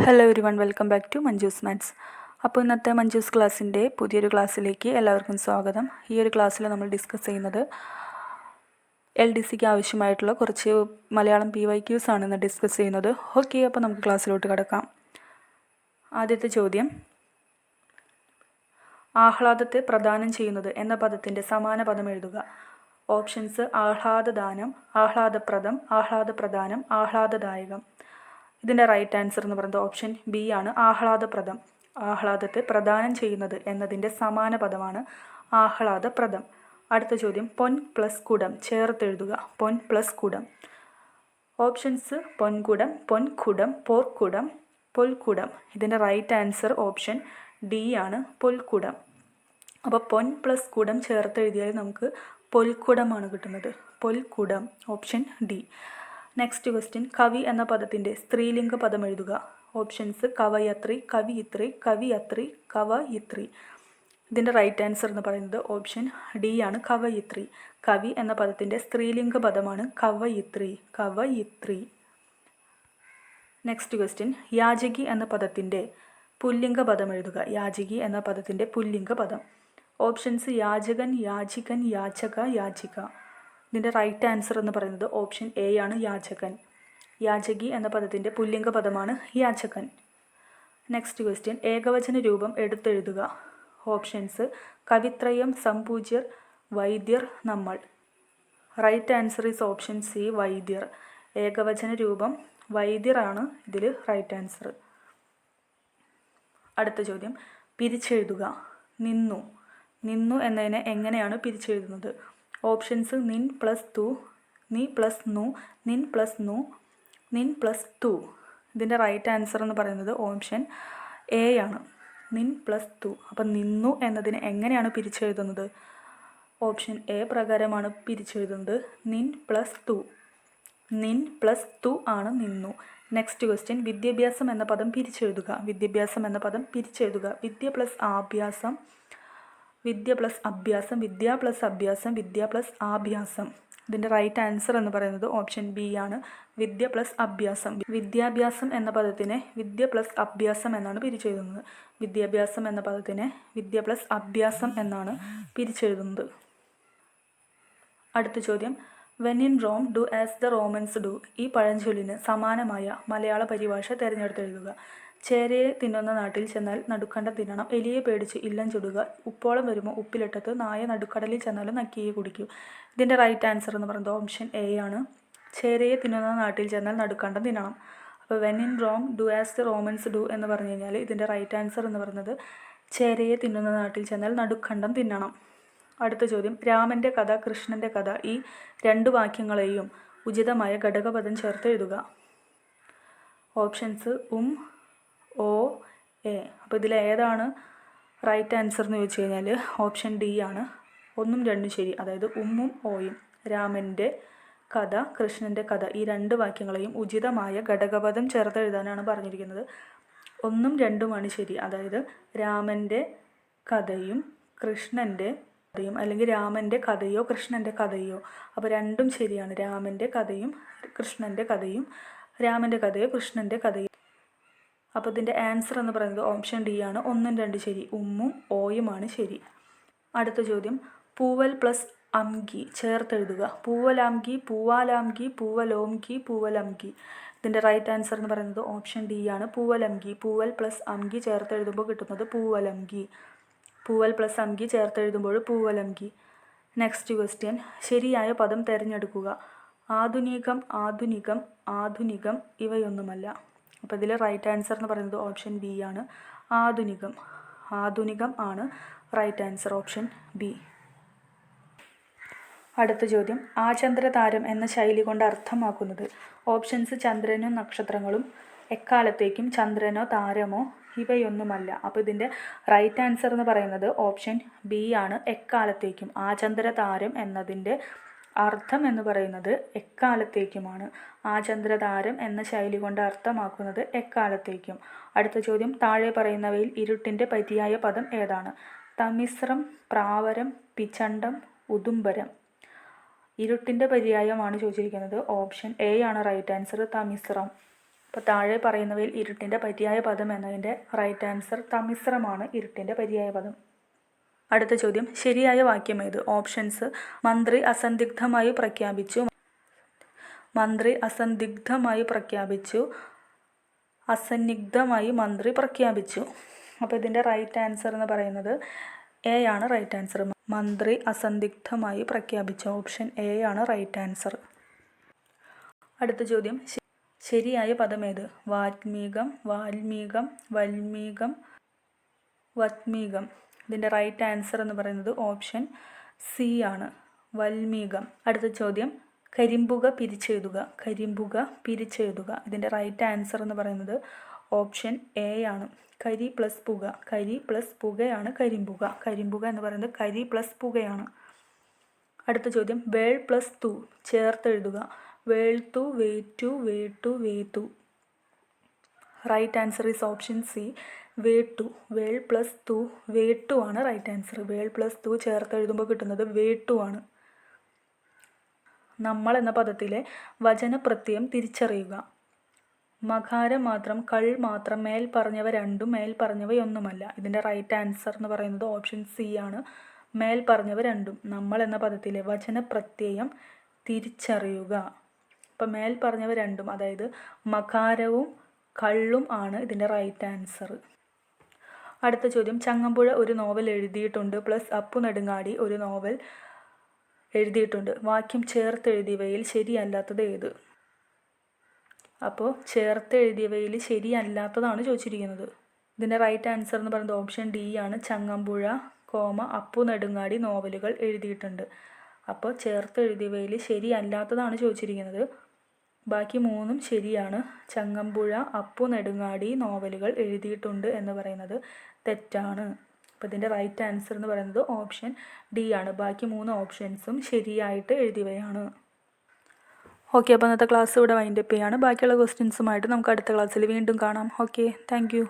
Hello everyone, welcome back to Manju's maths. അപ്പോൾ ഇന്നത്തെ മഞ്ജൂസ് ക്ലാസ്സിൻ്റെ പുതിയൊരു ക്ലാസ്സിലേക്ക് എല്ലാവർക്കും സ്വാഗതം. ഈ ഒരു ക്ലാസ്സിൽ നമ്മൾ ഡിസ്കസ് ചെയ്യുന്നത് LDCക്ക് ആവശ്യമായിട്ടുള്ള കുറച്ച് മലയാളം PYQs ആണ് ഇന്ന് ഡിസ്കസ് ചെയ്യുന്നത്. ഓക്കെ, അപ്പോൾ നമുക്ക് ക്ലാസ്സിലോട്ട് കിടക്കാം. ആദ്യത്തെ ചോദ്യം, ആഹ്ലാദത്തെ പ്രദാനം ചെയ്യുന്നത് എന്ന പദത്തിൻ്റെ സമാന പദം എഴുതുക. ഓപ്ഷൻസ്: ആഹ്ലാദദാനം, ആഹ്ലാദപ്രദം, ആഹ്ലാദപ്രദാനം, ആഹ്ലാദദായകം. ഇതിൻ്റെ റൈറ്റ് ആൻസർ എന്ന് പറയുന്നത് ഓപ്ഷൻ ബി ആണ്, ആഹ്ലാദപ്രദം. ആഹ്ലാദത്തെ പ്രദാനം ചെയ്യുന്നത് എന്നതിൻ്റെ സമാന പദമാണ് ആഹ്ലാദപ്രദം. അടുത്ത ചോദ്യം, പൊൻ പ്ലസ് കുടം ചേർത്തെഴുതുക. പൊൻ പ്ലസ് കുടം. ഓപ്ഷൻസ്: പൊൻകുടം, പൊൻകുടം, പോർക്കുടം, പൊൽക്കുടം. ഇതിൻ്റെ റൈറ്റ് ആൻസർ ഓപ്ഷൻ ഡി ആണ്, പൊൽക്കുടം. അപ്പോൾ പൊൻ പ്ലസ് കുടം ചേർത്തെഴുതിയാൽ നമുക്ക് പൊൽക്കുടമാണ് കിട്ടുന്നത്. പൊൽക്കുടം, ഓപ്ഷൻ ഡി. നെക്സ്റ്റ് ക്വസ്റ്റ്യൻ, കവി എന്ന പദത്തിൻ്റെ സ്ത്രീലിംഗ പദം എഴുതുക. ഓപ്ഷൻസ്: കവയത്രി, കവിയിത്രി, കവിയത്രി, കവയിത്രി. ഇതിൻ്റെ റൈറ്റ് ആൻസർ എന്ന് പറയുന്നത് ഓപ്ഷൻ ഡി ആണ്, കവയിത്രി. കവി എന്ന പദത്തിൻ്റെ സ്ത്രീലിംഗ പദമാണ് കവയിത്രി, കവയിത്രി. നെക്സ്റ്റ് ക്വസ്റ്റ്യൻ, യാചകി എന്ന പദത്തിൻ്റെ പുല്ലിംഗ പദം എഴുതുക. യാചകി എന്ന പദത്തിൻ്റെ പുല്ലിംഗ പദം. ഓപ്ഷൻസ്: യാചകൻ, യാചികൻ, യാചക, യാചിക. ഇതിൻ്റെ റൈറ്റ് ആൻസർ എന്ന് പറയുന്നത് ഓപ്ഷൻ എ ആണ്, യാചകൻ. യാചകി എന്ന പദത്തിൻ്റെ പുല്ലിംഗ പദമാണ് യാചകൻ. നെക്സ്റ്റ് ക്വസ്റ്റ്യൻ, ഏകവചന രൂപം എടുത്തെഴുതുക. ഓപ്ഷൻസ്: കവിത്രയം, സംപൂജ്യർ, വൈദ്യർ, നമ്മൾ. Right answer is option C, വൈദ്യർ. ഏകവചന രൂപം വൈദ്യർ ആണ് ഇതിൽ റൈറ്റ് ആൻസർ. അടുത്ത ചോദ്യം, പിരിച്ചെഴുതുക. നിന്നു. നിന്നു എന്നതിനെ എങ്ങനെയാണ് പിരിച്ചെഴുതുന്നത്? ഓപ്ഷൻസ്: നിൻ പ്ലസ് തു, നീ പ്ലസ് നു, നിൻ പ്ലസ് നു, നിൻ പ്ലസ് തു. ഇതിൻ്റെ റൈറ്റ് ആൻസർ എന്ന് പറയുന്നത് ഓപ്ഷൻ എ ആണ്, നിൻ പ്ലസ് തു. അപ്പം നിന്നു എന്നതിനെ എങ്ങനെയാണ് പിരിച്ചെഴുതുന്നത്? ഓപ്ഷൻ എ പ്രകാരമാണ് പിരിച്ചെഴുതുന്നത്, നിൻ പ്ലസ് തു. നിൻ പ്ലസ് തു ആണ് നിന്നു. നെക്സ്റ്റ് ക്വസ്റ്റ്യൻ, വിദ്യാഭ്യാസം എന്ന പദം പിരിച്ചെഴുതുക. വിദ്യാഭ്യാസം എന്ന പദം പിരിച്ചെഴുതുക. വിദ്യ പ്ലസ് ആഭ്യാസം, വിദ്യ പ്ലസ് അഭ്യാസം, വിദ്യ പ്ലസ് അഭ്യാസം, വിദ്യ പ്ലസ് ആഭ്യാസം. ഇതിൻ്റെ റൈറ്റ് ആൻസർ എന്ന് പറയുന്നത് ഓപ്ഷൻ ബി ആണ്, വിദ്യ പ്ലസ് അഭ്യാസം. വിദ്യാഭ്യാസം എന്ന പദത്തിനെ വിദ്യ പ്ലസ് അഭ്യാസം എന്നാണ് പിരിച്ചെഴുതുന്നത്. വിദ്യാഭ്യാസം എന്ന പദത്തിനെ വിദ്യ പ്ലസ് അഭ്യാസം എന്നാണ് പിരിച്ചെഴുതുന്നത്. അടുത്ത ചോദ്യം, when in Rome do as the Romans do. ഈ പഴഞ്ചൊല്ലിന് സമാനമായ മലയാള പരിഭാഷ തിരഞ്ഞെടുത്തെഴുതുക. ചേരയെ തിന്നുന്ന നാട്ടിൽ ചെന്നാൽ നടുക്കണ്ടം തിന്നണം, എലിയെ പേടിച്ച് ഇല്ലം ചുടുക, ഉപ്പോളം വരുമ്പോൾ ഉപ്പിലിട്ടത്, നായ നടുക്കടലിൽ ചെന്നാലും നക്കിയെ കുടിക്കൂ. ഇതിൻ്റെ റൈറ്റ് ആൻസർ എന്ന് പറയുന്നത് ഓപ്ഷൻ എ ആണ്, ചേരയെ തിന്നുന്ന നാട്ടിൽ ചെന്നാൽ നടുക്കണ്ടം തിന്നണം. അപ്പോൾ when in Rome do as the Romans do എന്ന് പറഞ്ഞു കഴിഞ്ഞാൽ ഇതിൻ്റെ റൈറ്റ് ആൻസർ എന്ന് പറയുന്നത് ചേരയെ തിന്നുന്ന നാട്ടിൽ ചെന്നാൽ നടുക്കണ്ടം തിന്നണം. അടുത്ത ചോദ്യം, രാമൻ്റെ കഥ, കൃഷ്ണൻ്റെ കഥ. ഈ രണ്ട് വാക്യങ്ങളെയും ഉചിതമായ ഘടകപദം ചേർത്ത് എഴുതുക. ഓപ്ഷൻസ്: ഓ, എ. അപ്പോൾ ഇതിലേതാണ് റൈറ്റ് ആൻസർ എന്ന് ചോദിച്ചു കഴിഞ്ഞാൽ ഓപ്ഷൻ ഡി ആണ്, ഒന്നും രണ്ടും ശരി. അതായത് ഉമ്മും ഓയും. രാമൻ്റെ കഥ, കൃഷ്ണൻ്റെ കഥ, ഈ രണ്ട് വാക്യങ്ങളെയും ഉചിതമായ ഘടകപദം ചേർത്ത് എഴുതാനാണ് പറഞ്ഞിരിക്കുന്നത്. ഒന്നും രണ്ടുമാണ് ശരി. അതായത് രാമൻ്റെ കഥയും കൃഷ്ണൻ്റെ കഥയും, അല്ലെങ്കിൽ രാമൻ്റെ കഥയോ കൃഷ്ണൻ്റെ കഥയോ. അപ്പോൾ രണ്ടും ശരിയാണ്, രാമൻ്റെ കഥയും കൃഷ്ണൻ്റെ കഥയും, രാമൻ്റെ കഥയോ കൃഷ്ണൻ്റെ കഥയും. അപ്പോൾ ഇതിൻ്റെ ആൻസർ എന്ന് പറയുന്നത് ഓപ്ഷൻ ഡി ആണ്, ഒന്നും രണ്ടും ശരി. ഉമ്മും ഓയുമാണ് ശരി. അടുത്ത ചോദ്യം, പൂവൽ പ്ലസ് അംഗി ചേർത്തെഴുതുക. പൂവലാംഗി, പൂവാലാംഗി, പൂവലോംഗി, പൂവലംഗി. ഇതിൻ്റെ റൈറ്റ് ആൻസർ എന്ന് പറയുന്നത് ഓപ്ഷൻ ഡി ആണ്, പൂവലംഗി. പൂവൽ പ്ലസ് അംഗി ചേർത്തെഴുതുമ്പോൾ കിട്ടുന്നത് പൂവലംഗി. പൂവൽ പ്ലസ് അംഗി ചേർത്തെഴുതുമ്പോൾ പൂവലംഗി. നെക്സ്റ്റ് ക്വസ്റ്റ്യൻ, ശരിയായ പദം തിരഞ്ഞെടുക്കുക. ആധുനികം, ആധുനികം, ആധുനികം ഇവയൊന്നുമല്ല. അപ്പോൾ ഇതിൽ റൈറ്റ് ആൻസർ എന്ന് പറയുന്നത് ഓപ്ഷൻ ബി ആണ്, ആധുനികം. ആധുനികം ആണ് റൈറ്റ് ആൻസർ, ഓപ്ഷൻ ബി. അടുത്ത ചോദ്യം, ആചന്ദ്രതാരം എന്ന ശൈലി കൊണ്ട് അർത്ഥമാക്കുന്നത്. ഓപ്ഷൻസ്: ചന്ദ്രനും നക്ഷത്രങ്ങളും, എക്കാലത്തേക്കും, ചന്ദ്രനോ താരമോ ഇവയൊന്നുമല്ല. അപ്പോൾ ഇതിൻ്റെ റൈറ്റ് ആൻസർ എന്ന് പറയുന്നത് ഓപ്ഷൻ ബി ആണ്, എക്കാലത്തേക്കും. ആചന്ദ്രതാരം എന്നതിൻ്റെ അർത്ഥം എന്ന് പറയുന്നത് എക്കാലത്തേക്കുമാണ്. ആചന്ദ്രതാരം എന്ന ശൈലി കൊണ്ട് അർത്ഥമാക്കുന്നത് എക്കാലത്തേക്കും. അടുത്ത ചോദ്യം, താഴെ പറയുന്നവയിൽ ഇരുട്ടിൻ്റെ പര്യായ പദം ഏതാണ്? തമിശ്രം, പ്രാവരം, പിച്ചണ്ടം, ഉദുംബരം. ഇരുട്ടിൻ്റെ പര്യായമാണ് ചോദിച്ചിരിക്കുന്നത്. ഓപ്ഷൻ എ ആണ് റൈറ്റ് ആൻസർ, തമിശ്രം. അപ്പോൾ താഴെ പറയുന്നവയിൽ ഇരുട്ടിൻ്റെ പര്യായ പദം എന്നതിൻ്റെ റൈറ്റ് ആൻസർ തമിശ്രമാണ് ഇരുട്ടിൻ്റെ പര്യായ പദം. അടുത്ത ചോദ്യം, ശരിയായ വാക്യം ഏത്? ഓപ്ഷൻസ്: മന്ത്രി അസന്ദിഗ്ധമായി പ്രഖ്യാപിച്ചു, മന്ത്രി അസന്ദിഗ്ധമായി പ്രഖ്യാപിച്ചു, അസന്നിഗ്ധമായി മന്ത്രി പ്രഖ്യാപിച്ചു. അപ്പോൾ ഇതിൻ്റെ റൈറ്റ് ആൻസർ എന്ന് പറയുന്നത് എ ആണ് റൈറ്റ് ആൻസർ. മന്ത്രി അസന്ദിഗ്ധമായി പ്രഖ്യാപിച്ചു. ഓപ്ഷൻ എ ആണ് റൈറ്റ് ആൻസർ. അടുത്ത ചോദ്യം, ശരിയായ പദം ഏത്? വാത്മീകം, വാൽമീകം, വൽമീകം, വത്മീകം. ഇതിൻ്റെ റൈറ്റ് ആൻസർ എന്ന് പറയുന്നത് ഓപ്ഷൻ സി ആണ്, വൽമീകം. അടുത്ത ചോദ്യം, കരിമ്പുക പിരിച്ചെഴുതുക, കരിമ്പുക പിരിച്ചെഴുതുക. ഇതിൻ്റെ റൈറ്റ് ആൻസർ എന്ന് പറയുന്നത് ഓപ്ഷൻ എ ആണ്, കരി പ്ലസ് പുക. കരി പ്ലസ് പുകയാണ് കരിമ്പുക. കരിമ്പുക എന്ന് പറയുന്നത് കരി പ്ലസ് പുകയാണ്. അടുത്ത ചോദ്യം, വേൾ പ്ലസ് തു ചേർത്തെഴുതുക. വേൾത്തു, വേറ്റു, വേട്ടു, വേത്തു. Right answer is option C, വേട്ടു. വേൾ പ്ലസ് തു, വേട്ടു ആണ് റൈറ്റ് ആൻസർ. വേൾ പ്ലസ് തു ചേർത്തെഴുതുമ്പോൾ കിട്ടുന്നത് വേട്ടു ആണ്. നമ്മൾ എന്ന പദത്തിലെ വചനപ്രത്യയം തിരിച്ചറിയുക. മകാരം മാത്രം, കൾ മാത്രം, മേൽ പറഞ്ഞവ രണ്ടും, മേൽ പറഞ്ഞവയൊന്നുമല്ല. ഇതിൻ്റെ റൈറ്റ് ആൻസർ എന്ന് പറയുന്നത് ഓപ്ഷൻ സി ആണ്, മേൽ പറഞ്ഞവ രണ്ടും. നമ്മൾ എന്ന പദത്തിലെ വചനപ്രത്യയം തിരിച്ചറിയുക. അപ്പം മേൽ പറഞ്ഞവ രണ്ടും, അതായത് മകാരവും കള്ളും ആണ് ഇതിൻ്റെ റൈറ്റ് ആൻസർ. അടുത്ത ചോദ്യം, ചങ്ങമ്പുഴ ഒരു നോവൽ എഴുതിയിട്ടുണ്ട് പ്ലസ് അപ്പു നെടുങ്ങാടി ഒരു നോവൽ എഴുതിയിട്ടുണ്ട്. വാക്യം ചേർത്തെഴുതിയവയിൽ ശരിയല്ലാത്തത് ഏത്? അപ്പോൾ ചേർത്തെഴുതിയവയിൽ ശരിയല്ലാത്തതാണ് ചോദിച്ചിരിക്കുന്നത്. ഇതിൻ്റെ റൈറ്റ് ആൻസർ എന്ന് പറയുന്നത് ഓപ്ഷൻ ഡി ആണ്, ചങ്ങമ്പുഴ, അപ്പു നെടുങ്ങാടി നോവലുകൾ എഴുതിയിട്ടുണ്ട്. അപ്പോൾ ചേർത്തെഴുതിയവയിൽ ശരിയല്ലാത്തതാണ് ചോദിച്ചിരിക്കുന്നത്. ബാക്കി മൂന്നും ശരിയാണ്. ചങ്ങമ്പുഴ, അപ്പു നെടുങ്ങാടി നോവലുകൾ എഴുതിയിട്ടുണ്ട് എന്ന് പറയുന്നത് തെറ്റാണ്. അപ്പോൾ ഇതിൻ്റെ റൈറ്റ് ആൻസർ എന്ന് പറയുന്നത് ഓപ്ഷൻ ഡി ആണ്. ബാക്കി മൂന്ന് ഓപ്ഷൻസും ശരിയായിട്ട് എഴുതിയവയാണ്. ഓക്കെ, അപ്പോൾ ഇന്നത്തെ ക്ലാസ് ഇവിടെ വൈൻഡപ്പ് ചെയ്യാണ്. ബാക്കിയുള്ള ക്വസ്റ്റ്യൻസുമായിട്ട് നമുക്ക് അടുത്ത ക്ലാസ്സിൽ വീണ്ടും കാണാം. Okay, thank you.